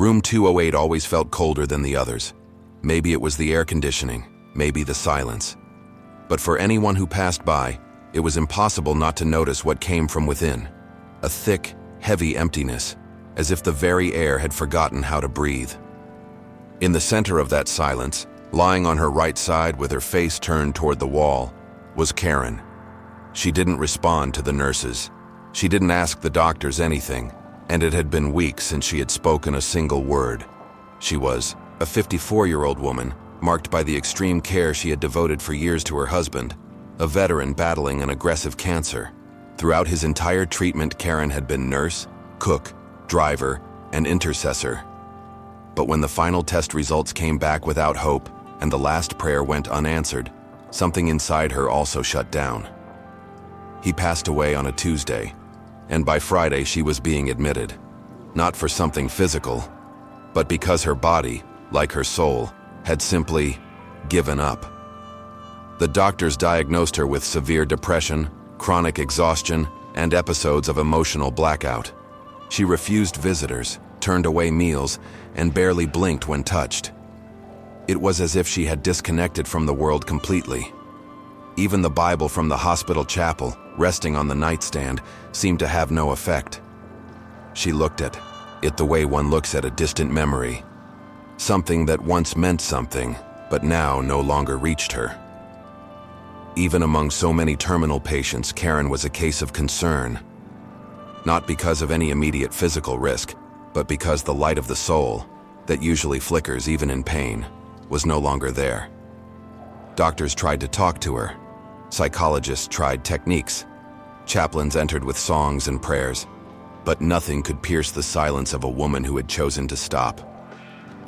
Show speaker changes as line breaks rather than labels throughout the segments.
Room 208 always felt colder than the others. Maybe it was the air conditioning, maybe the silence. But for anyone who passed by, it was impossible not to notice what came from within. A thick, heavy emptiness, as if the very air had forgotten how to breathe. In the center of that silence, lying on her right side with her face turned toward the wall, was Karen. She didn't respond to the nurses. She didn't ask the doctors anything, and it had been weeks since she had spoken a single word. She was a 54-year-old woman, marked by the extreme care she had devoted for years to her husband, a veteran battling an aggressive cancer. Throughout his entire treatment, Karen had been nurse, cook, driver, and intercessor. But when the final test results came back without hope and the last prayer went unanswered, something inside her also shut down. He passed away on a Tuesday, and by Friday she was being admitted, not for something physical, but because her body, like her soul, had simply given up. The doctors diagnosed her with severe depression, chronic exhaustion, and episodes of emotional blackout. She refused visitors, turned away meals, and barely blinked when touched. It was as if she had disconnected from the world completely. Even the Bible from the hospital chapel, resting on the nightstand, seemed to have no effect. She looked at it the way one looks at a distant memory. Something that once meant something, but now no longer reached her. Even among so many terminal patients, Karen was a case of concern. Not because of any immediate physical risk, but because the light of the soul, that usually flickers even in pain, was no longer there. Doctors tried to talk to her. Psychologists tried techniques. Chaplains entered with songs and prayers. But nothing could pierce the silence of a woman who had chosen to stop.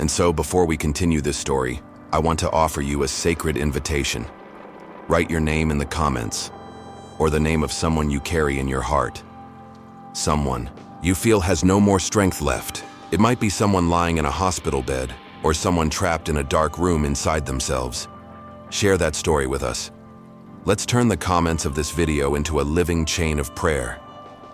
And so, before we continue this story, I want to offer you a sacred invitation. Write your name in the comments, or the name of someone you carry in your heart. Someone you feel has no more strength left. It might be someone lying in a hospital bed, or someone trapped in a dark room inside themselves. Share that story with us. Let's turn the comments of this video into a living chain of prayer.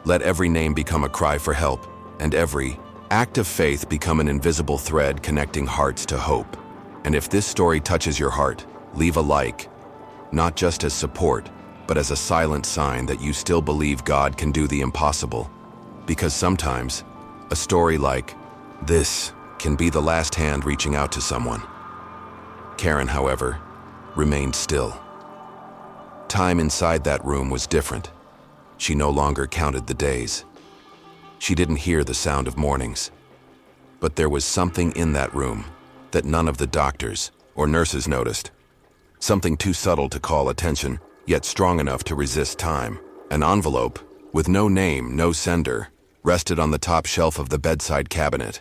Let every name become a cry for help, and every act of faith become an invisible thread connecting hearts to hope. And if this story touches your heart, leave a like, not just as support, but as a silent sign that you still believe God can do the impossible. Because sometimes, a story like this can be the last hand reaching out to someone. Karen, however, remained still. Time inside that room was different. She no longer counted the days. She didn't hear the sound of mornings. But there was something in that room that none of the doctors or nurses noticed. Something too subtle to call attention, yet strong enough to resist time. An envelope, with no name, no sender, rested on the top shelf of the bedside cabinet.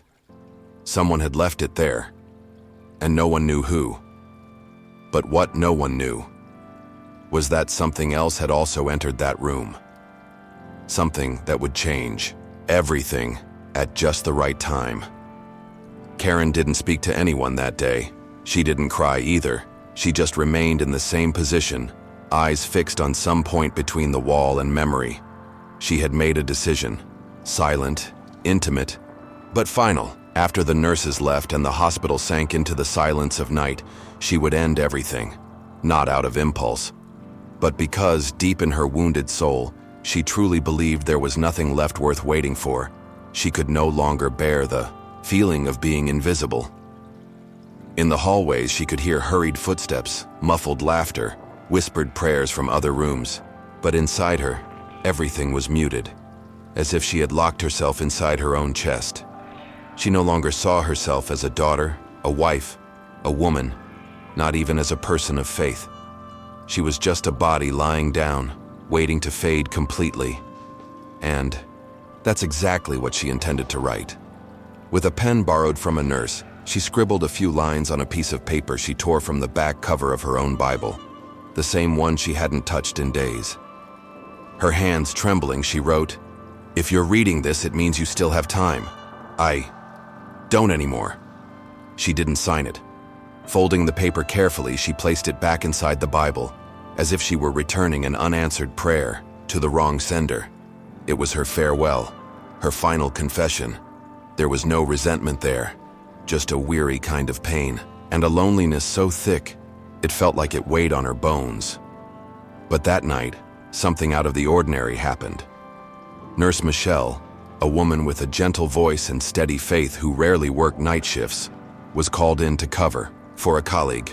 Someone had left it there, and no one knew who. But what no one knew was that something else had also entered that room. Something that would change everything at just the right time. Karen didn't speak to anyone that day. She didn't cry either. She just remained in the same position, eyes fixed on some point between the wall and memory. She had made a decision, silent, intimate, but final. After the nurses left and the hospital sank into the silence of night, she would end everything, not out of impulse, but because deep in her wounded soul, she truly believed there was nothing left worth waiting for. She could no longer bear the feeling of being invisible. In the hallways, she could hear hurried footsteps, muffled laughter, whispered prayers from other rooms. But inside her, everything was muted, as if she had locked herself inside her own chest. She no longer saw herself as a daughter, a wife, a woman, not even as a person of faith. She was just a body lying down, waiting to fade completely. And that's exactly what she intended to write. With a pen borrowed from a nurse, she scribbled a few lines on a piece of paper she tore from the back cover of her own Bible, the same one she hadn't touched in days. Her hands trembling, she wrote, "If you're reading this, it means you still have time. I don't anymore." She didn't sign it. Folding the paper carefully, she placed it back inside the Bible, as if she were returning an unanswered prayer to the wrong sender. It was her farewell, her final confession. There was no resentment there, just a weary kind of pain, and a loneliness so thick, it felt like it weighed on her bones. But that night, something out of the ordinary happened. Nurse Michelle, a woman with a gentle voice and steady faith who rarely worked night shifts, was called in to cover for a colleague.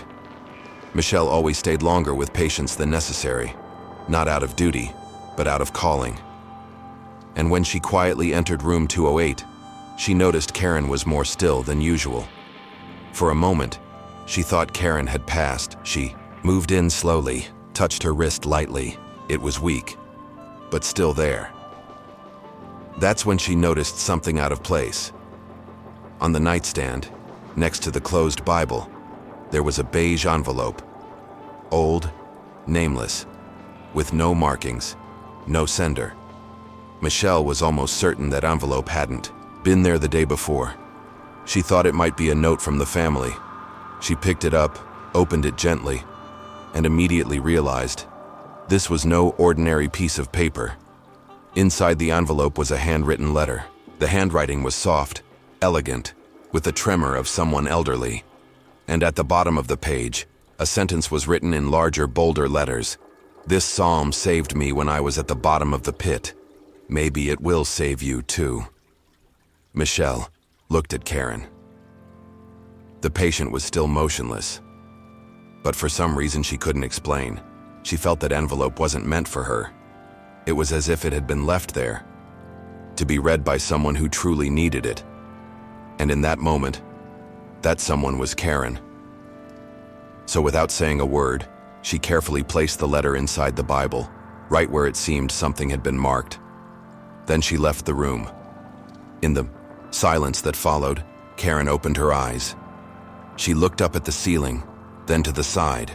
Michelle always stayed longer with patients than necessary, not out of duty, but out of calling. And when she quietly entered room 208, she noticed Karen was more still than usual. For a moment, she thought Karen had passed. She moved in slowly, touched her wrist lightly. It was weak, but still there. That's when she noticed something out of place. On the nightstand, next to the closed Bible, there was a beige envelope. Old, nameless, with no markings, no sender. Michelle was almost certain that envelope hadn't been there the day before. She thought it might be a note from the family. She picked it up, opened it gently, and immediately realized this was no ordinary piece of paper. Inside the envelope was a handwritten letter. The handwriting was soft, elegant, with the tremor of someone elderly. And at the bottom of the page, a sentence was written in larger, bolder letters. "This psalm saved me when I was at the bottom of the pit. Maybe it will save you too." Michelle looked at Karen. The patient was still motionless, but for some reason she couldn't explain. She felt that envelope wasn't meant for her. It was as if it had been left there, to be read by someone who truly needed it. And in that moment, that someone was Karen. So without saying a word, she carefully placed the letter inside the Bible, right where it seemed something had been marked. Then she left the room. In the silence that followed, Karen opened her eyes. She looked up at the ceiling, then to the side.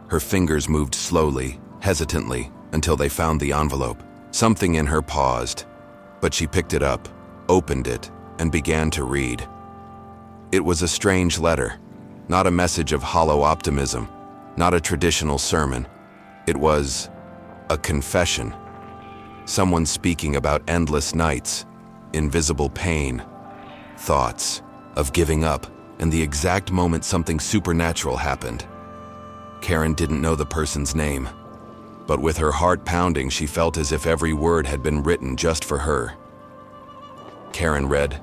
Her fingers moved slowly, hesitantly, until they found the envelope. Something in her paused, but she picked it up, opened it, and began to read. It was a strange letter, not a message of hollow optimism, not a traditional sermon. It was a confession. Someone speaking about endless nights, invisible pain, thoughts of giving up, and the exact moment something supernatural happened. Karen didn't know the person's name, but with her heart pounding, she felt as if every word had been written just for her. Karen read,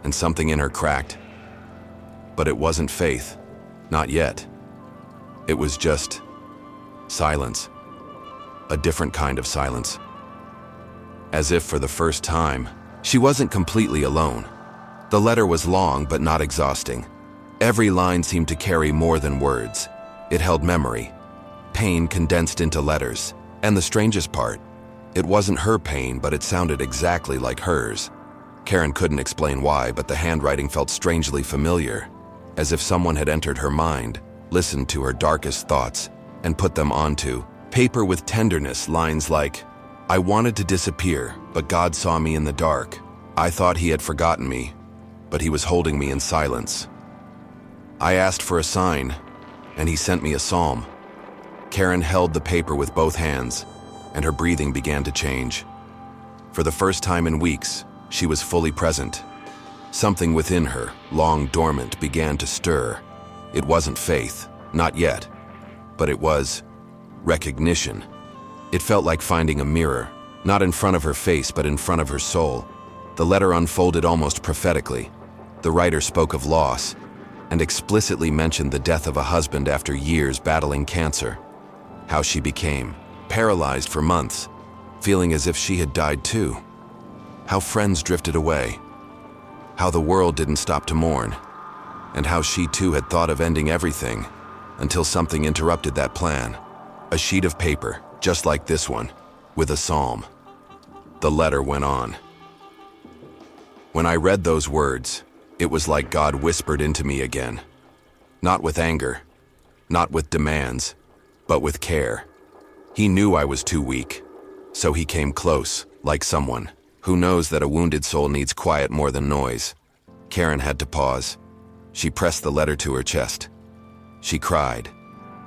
and something in her cracked. But it wasn't faith, not yet. It was just silence, a different kind of silence. As if for the first time, she wasn't completely alone. The letter was long but not exhausting. Every line seemed to carry more than words. It held memory, pain condensed into letters. And the strangest part, it wasn't her pain, but it sounded exactly like hers. Karen couldn't explain why, but the handwriting felt strangely familiar, as if someone had entered her mind, listened to her darkest thoughts, and put them onto paper with tenderness. Lines like, "I wanted to disappear, but God saw me in the dark. I thought he had forgotten me, but he was holding me in silence. I asked for a sign, and he sent me a psalm." Karen held the paper with both hands, and her breathing began to change. For the first time in weeks, she was fully present. Something within her, long dormant, began to stir. It wasn't faith, not yet, but it was recognition. It felt like finding a mirror, not in front of her face, but in front of her soul. The letter unfolded almost prophetically. The writer spoke of loss, and explicitly mentioned the death of a husband after years battling cancer. How she became paralyzed for months, feeling as if she had died too. How friends drifted away. How the world didn't stop to mourn. And how she too had thought of ending everything, until something interrupted that plan. A sheet of paper, just like this one, with a psalm. The letter went on. When I read those words, it was like God whispered into me again. Not with anger, not with demands, but with care. He knew I was too weak, so he came close, like someone who knows that a wounded soul needs quiet more than noise. Karen had to pause. She pressed the letter to her chest. She cried.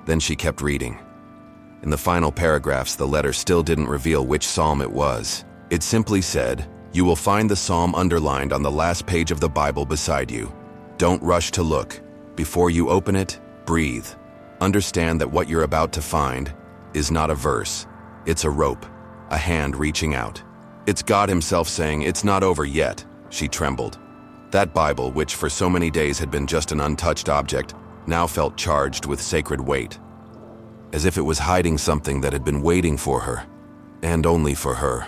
Then she kept reading. In the final paragraphs, the letter still didn't reveal which psalm it was. It simply said, You will find the psalm underlined on the last page of the Bible beside you. Don't rush to look. Before you open it, breathe. Understand that what you're about to find is not a verse. It's a rope, a hand reaching out. It's God Himself saying, "It's not over yet." She trembled. That Bible, which for so many days had been just an untouched object, now felt charged with sacred weight, as if it was hiding something that had been waiting for her, and only for her.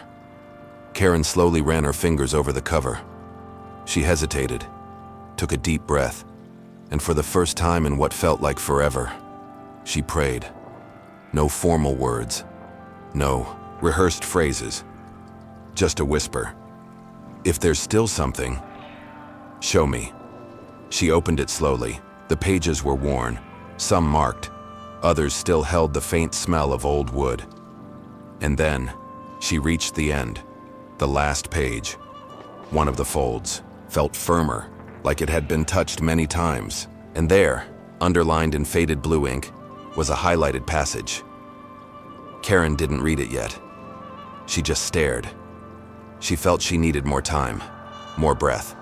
Karen slowly ran her fingers over the cover. She hesitated, took a deep breath, and for the first time in what felt like forever, she prayed. No formal words, no rehearsed phrases, just a whisper. "If there's still something, show me." She opened it slowly. The pages were worn, some marked, others still held the faint smell of old wood. And then, she reached the end, the last page. One of the folds felt firmer, like it had been touched many times. And there, underlined in faded blue ink, was a highlighted passage. Karen didn't read it yet. She just stared. She felt she needed more time, more breath.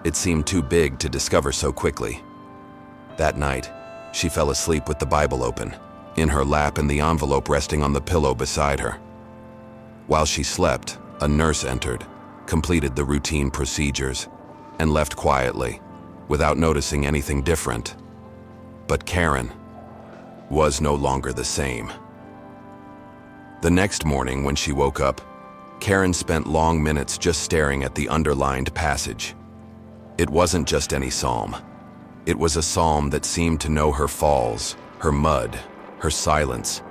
It seemed too big to discover so quickly. That night, she fell asleep with the Bible open, in her lap and the envelope resting on the pillow beside her. While she slept, a nurse entered, completed the routine procedures, and left quietly, without noticing anything different. But Karen was no longer the same. The next morning, when she woke up, Karen spent long minutes just staring at the underlined passage. It wasn't just any psalm. It was a psalm that seemed to know her falls, her mud, her silence.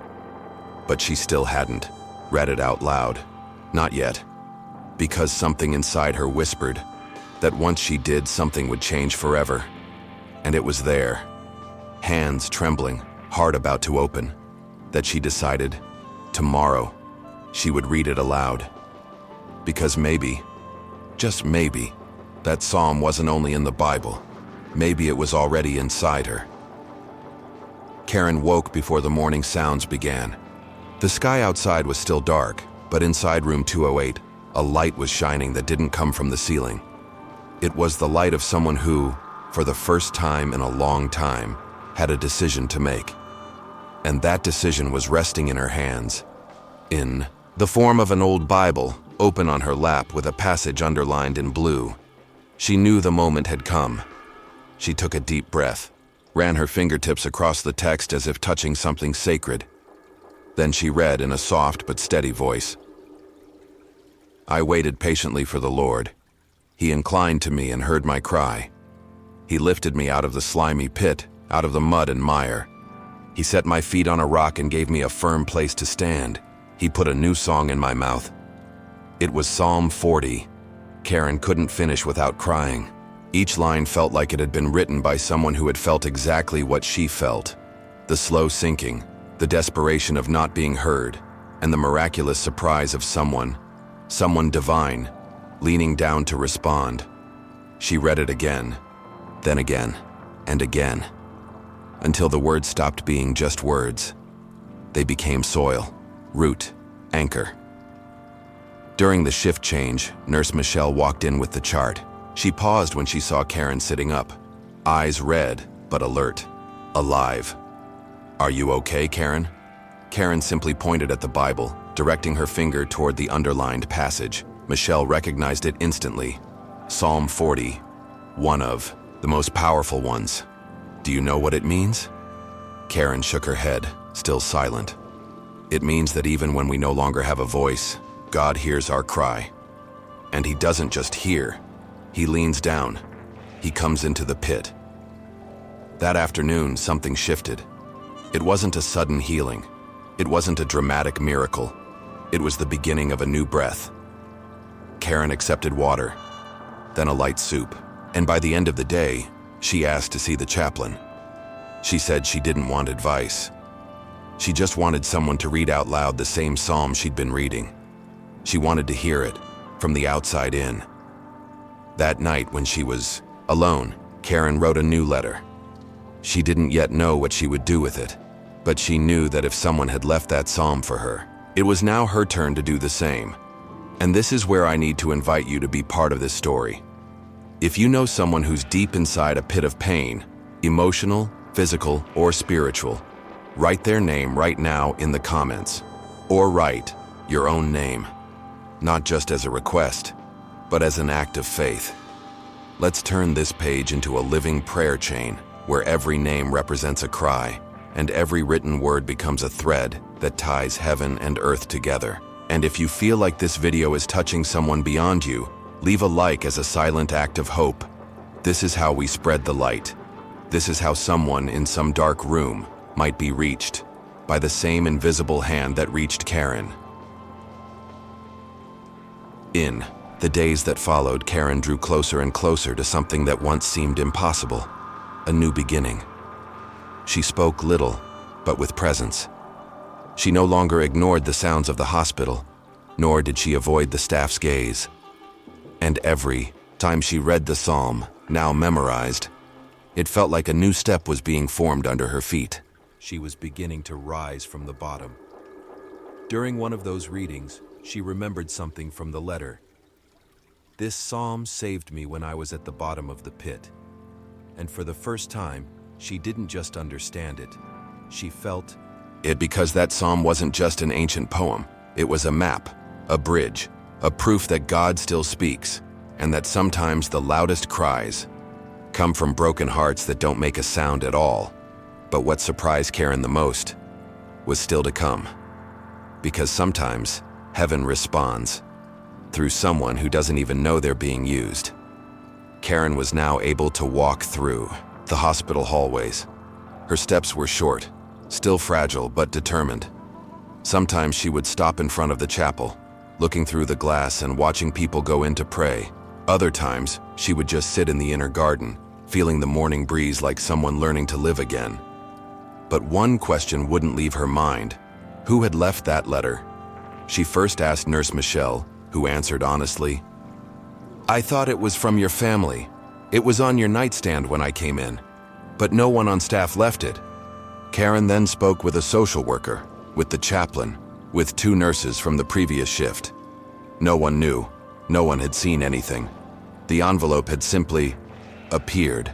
But she still hadn't read it out loud. Not yet. Because something inside her whispered that once she did, something would change forever. And it was there, hands trembling, heart about to open, that she decided, tomorrow, she would read it aloud. Because maybe, just maybe, that psalm wasn't only in the Bible. Maybe it was already inside her. Karen woke before the morning sounds began. The sky outside was still dark, but inside room 208, a light was shining that didn't come from the ceiling. It was the light of someone who, for the first time in a long time, had a decision to make. And that decision was resting in her hands, in the form of an old Bible, open on her lap with a passage underlined in blue. She knew the moment had come. She took a deep breath, ran her fingertips across the text as if touching something sacred. Then she read in a soft but steady voice. I waited patiently for the Lord. He inclined to me and heard my cry. He lifted me out of the slimy pit, out of the mud and mire. He set my feet on a rock and gave me a firm place to stand. He put a new song in my mouth. It was Psalm 40. Karen couldn't finish without crying. Each line felt like it had been written by someone who had felt exactly what she felt. The slow sinking, the desperation of not being heard, and the miraculous surprise of someone divine, leaning down to respond. She read it again, then again, and again, until the words stopped being just words. They became soil, root, anchor. During the shift change, Nurse Michelle walked in with the chart. She paused when she saw Karen sitting up, eyes red but alert, alive. Are you okay, Karen? Karen simply pointed at the Bible, directing her finger toward the underlined passage. Michelle recognized it instantly. Psalm 40, one of the most powerful ones. Do you know what it means? Karen shook her head, still silent. It means that even when we no longer have a voice, God hears our cry. And He doesn't just hear. He leans down. He comes into the pit. That afternoon, something shifted. It wasn't a sudden healing. It wasn't a dramatic miracle. It was the beginning of a new breath. Karen accepted water, then a light soup. And by the end of the day, she asked to see the chaplain. She said she didn't want advice. She just wanted someone to read out loud the same psalm she'd been reading. She wanted to hear it, from the outside in. That night, when she was alone, Karen wrote a new letter. She didn't yet know what she would do with it, but she knew that if someone had left that psalm for her, it was now her turn to do the same. And this is where I need to invite you to be part of this story. If you know someone who's deep inside a pit of pain, emotional, physical, or spiritual, write their name right now in the comments. Or write your own name, not just as a request, but as an act of faith. Let's turn this page into a living prayer chain where every name represents a cry and every written word becomes a thread that ties heaven and earth together. And if you feel like this video is touching someone beyond you, leave a like as a silent act of hope. This is how we spread the light. This is how someone in some dark room might be reached by the same invisible hand that reached Karen. In the days that followed, Karen drew closer and closer to something that once seemed impossible, a new beginning. She spoke little, but with presence. She no longer ignored the sounds of the hospital, nor did she avoid the staff's gaze. And every time she read the psalm, now memorized, it felt like a new step was being formed under her feet. She was beginning to rise from the bottom. During one of those readings, she remembered something from the letter. This psalm saved me when I was at the bottom of the pit. And for the first time, she didn't just understand it. She felt it, because that psalm wasn't just an ancient poem. It was a map, a bridge, a proof that God still speaks, and that sometimes the loudest cries come from broken hearts that don't make a sound at all. But what surprised Karen the most was still to come. Because sometimes heaven responds through someone who doesn't even know they're being used. Karen was now able to walk through the hospital hallways. Her steps were short, still fragile but determined. Sometimes she would stop in front of the chapel, looking through the glass and watching people go in to pray. Other times, she would just sit in the inner garden, feeling the morning breeze like someone learning to live again. But one question wouldn't leave her mind. Who had left that letter? She first asked Nurse Michelle, who answered honestly, "I thought it was from your family. It was on your nightstand when I came in, but no one on staff left it." Karen then spoke with a social worker, with the chaplain, with 2 nurses from the previous shift. No one knew. No one had seen anything. The envelope had simply appeared.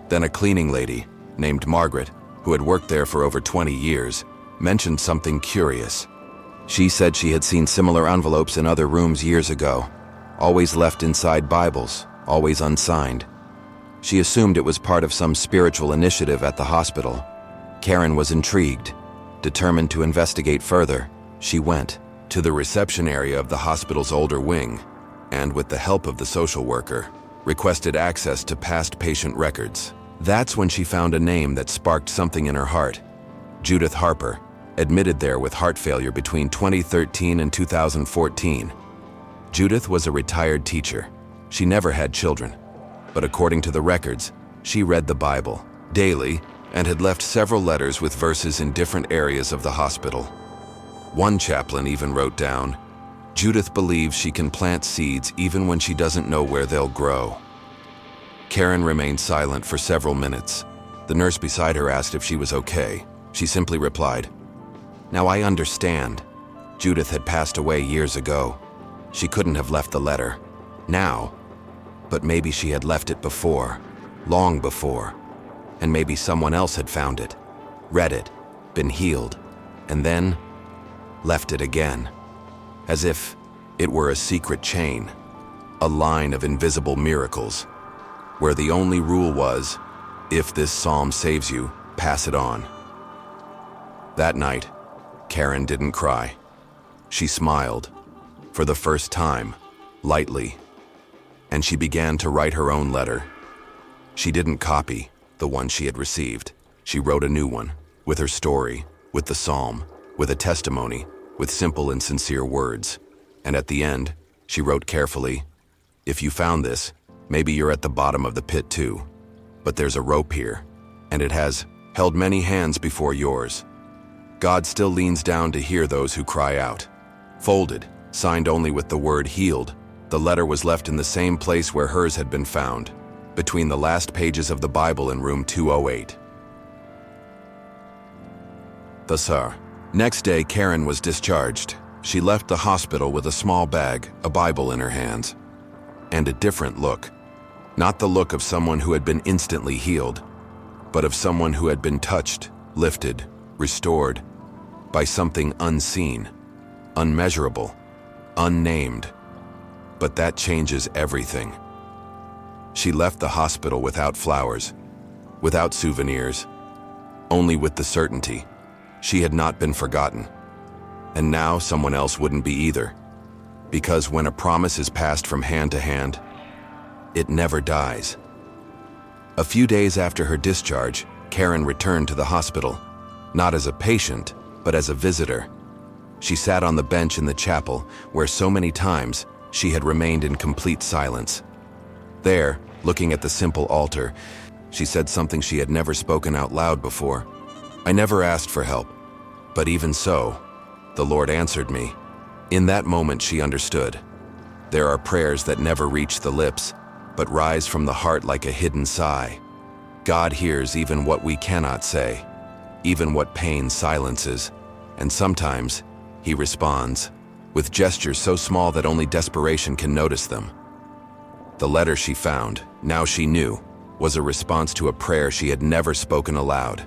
Then a cleaning lady, named Margaret, who had worked there for over 20 years, mentioned something curious. She said she had seen similar envelopes in other rooms years ago, always left inside Bibles, always unsigned. She assumed it was part of some spiritual initiative at the hospital. Karen was intrigued. Determined to investigate further, she went to the reception area of the hospital's older wing, and with the help of the social worker, requested access to past patient records. That's when she found a name that sparked something in her heart. Judith Harper, admitted there with heart failure between 2013 and 2014. Judith was a retired teacher. She never had children, but according to the records, she read the Bible daily and had left several letters with verses in different areas of the hospital. One chaplain even wrote down, "Judith believes she can plant seeds even when she doesn't know where they'll grow." Karen remained silent for several minutes. The nurse beside her asked if she was okay. She simply replied, "Now I understand. Judith had passed away years ago. She couldn't have left the letter now, but maybe she had left it before, long before, and maybe someone else had found it, read it, been healed, and then left it again, as if it were a secret chain, a line of invisible miracles, where the only rule was, if this psalm saves you, pass it on." That night, Karen didn't cry. She smiled, for the first time, lightly, and she began to write her own letter. She didn't copy the one she had received. She wrote a new one, with her story, with the psalm, with a testimony, with simple and sincere words. And at the end, she wrote carefully, "If you found this, maybe you're at the bottom of the pit too. But there's a rope here, and it has held many hands before yours. God still leans down to hear those who cry out." Folded, signed only with the word "healed," the letter was left in the same place where hers had been found, between the last pages of the Bible in room 208. Thus, next day, Karen was discharged. She left the hospital with a small bag, a Bible in her hands, and a different look. Not the look of someone who had been instantly healed, but of someone who had been touched, lifted, restored by something unseen, unmeasurable, unnamed. But that changes everything. She left the hospital without flowers, without souvenirs, only with the certainty she had not been forgotten. And now someone else wouldn't be either, because when a promise is passed from hand to hand, it never dies. A few days after her discharge, Karen returned to the hospital, not as a patient, but as a visitor. She sat on the bench in the chapel where so many times she had remained in complete silence. There, looking at the simple altar, she said something she had never spoken out loud before. "I never asked for help, but even so, the Lord answered me." In that moment she understood. There are prayers that never reach the lips, but rise from the heart like a hidden sigh. God hears even what we cannot say, even what pain silences, and sometimes He responds, with gestures so small that only desperation can notice them. The letter she found, now she knew, was a response to a prayer she had never spoken aloud.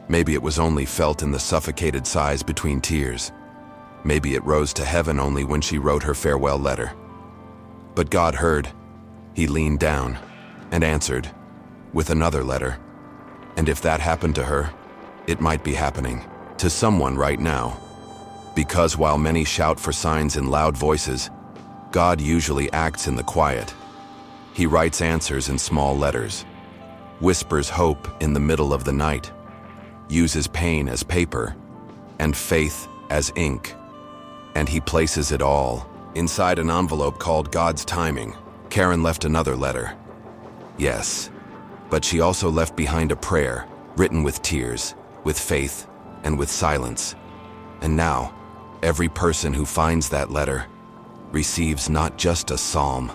Maybe it was only felt in the suffocated sighs between tears. Maybe it rose to heaven only when she wrote her farewell letter. But God heard. He leaned down and answered with another letter. And if that happened to her, it might be happening to someone right now. Because while many shout for signs in loud voices, God usually acts in the quiet. He writes answers in small letters, whispers hope in the middle of the night, uses pain as paper and faith as ink. And He places it all inside an envelope called God's timing. Karen left another letter. Yes, but she also left behind a prayer written with tears, with faith, and with silence. And now, every person who finds that letter receives not just a psalm.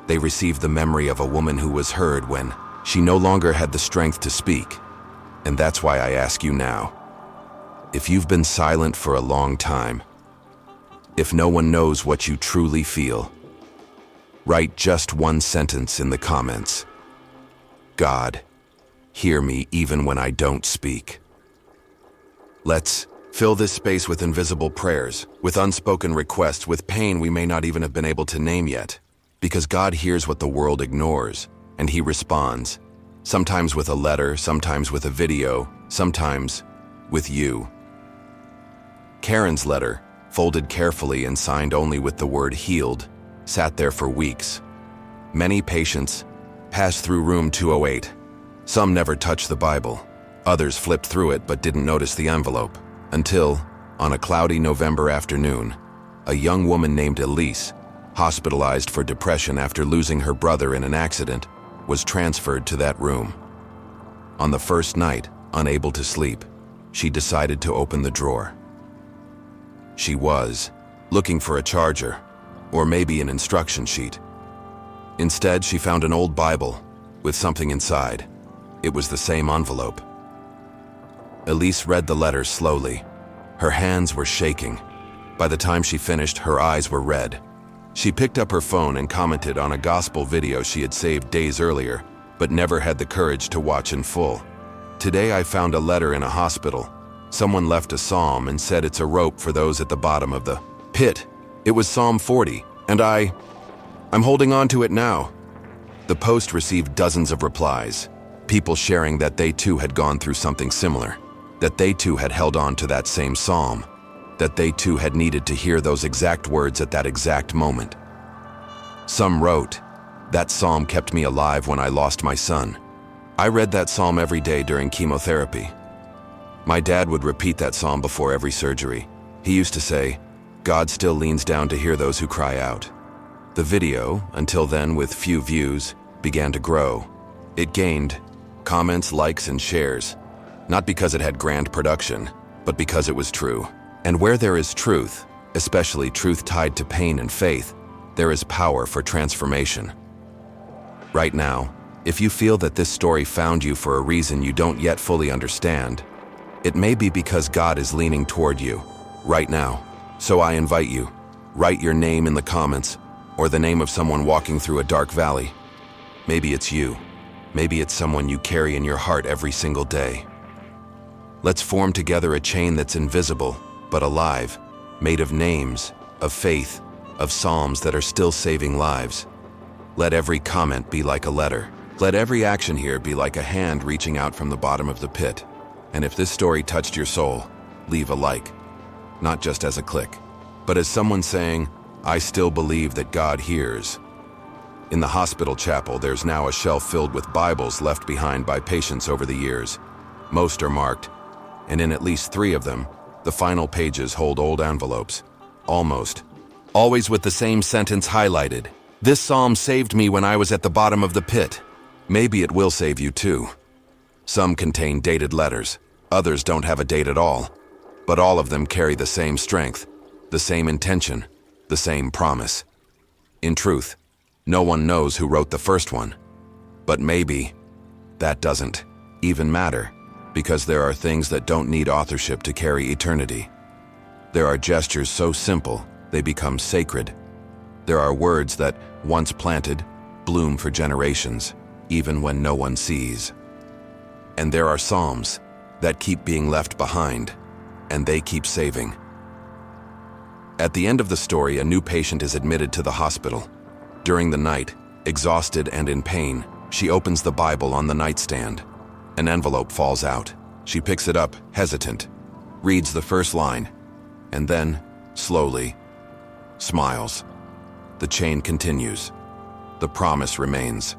They receive the memory of a woman who was heard when she no longer had the strength to speak. And that's why I ask you now, if you've been silent for a long time, if no one knows what you truly feel, write just one sentence in the comments. God, hear me even when I don't speak. Let's fill this space with invisible prayers, with unspoken requests, with pain we may not even have been able to name yet. Because God hears what the world ignores, and He responds, sometimes with a letter, sometimes with a video, sometimes with you. Karen's letter, folded carefully and signed only with the word healed, sat there for weeks. Many patients passed through room 208. Some never touched the Bible. Others flipped through it but didn't notice the envelope. Until, on a cloudy November afternoon, a young woman named Elise, hospitalized for depression after losing her brother in an accident, was transferred to that room. On the first night, unable to sleep, she decided to open the drawer. She was looking for a charger, or maybe an instruction sheet. Instead, she found an old Bible with something inside. It was the same envelope. Elise read the letters slowly. Her hands were shaking. By the time she finished, her eyes were red. She picked up her phone and commented on a gospel video she had saved days earlier, but never had the courage to watch in full. Today I found a letter in a hospital. Someone left a psalm and said it's a rope for those at the bottom of the pit. It was Psalm 40, and I'm holding on to it now. The post received dozens of replies, people sharing that they too had gone through something similar, that they too had held on to that same psalm, that they too had needed to hear those exact words at that exact moment. Some wrote, "That psalm kept me alive when I lost my son. I read that psalm every day during chemotherapy. My dad would repeat that psalm before every surgery. He used to say, 'God still leans down to hear those who cry out.'" The video, until then with few views, began to grow. It gained comments, likes, and shares, not because it had grand production, but because it was true. And where there is truth, especially truth tied to pain and faith, there is power for transformation. Right now, if you feel that this story found you for a reason you don't yet fully understand, it may be because God is leaning toward you, right now. So I invite you, write your name in the comments, or the name of someone walking through a dark valley. Maybe it's you. Maybe it's someone you carry in your heart every single day. Let's form together a chain that's invisible, but alive, made of names, of faith, of psalms that are still saving lives. Let every comment be like a letter. Let every action here be like a hand reaching out from the bottom of the pit. And if this story touched your soul, leave a like. Not just as a click, but as someone saying, I still believe that God hears. In the hospital chapel, there's now a shelf filled with Bibles left behind by patients over the years. Most are marked, and in at least 3 of them, the final pages hold old envelopes. Always with the same sentence highlighted. This psalm saved me when I was at the bottom of the pit. Maybe it will save you too. Some contain dated letters, others don't have a date at all, but all of them carry the same strength, the same intention, the same promise. In truth, no one knows who wrote the first one, but maybe that doesn't even matter, because there are things that don't need authorship to carry eternity. There are gestures so simple, they become sacred. There are words that, once planted, bloom for generations, even when no one sees. And there are psalms that keep being left behind, and they keep saving. At the end of the story, a new patient is admitted to the hospital. During the night, exhausted and in pain, she opens the Bible on the nightstand. An envelope falls out. She picks it up, hesitant, reads the first line, and then, slowly, smiles. The chain continues. The promise remains.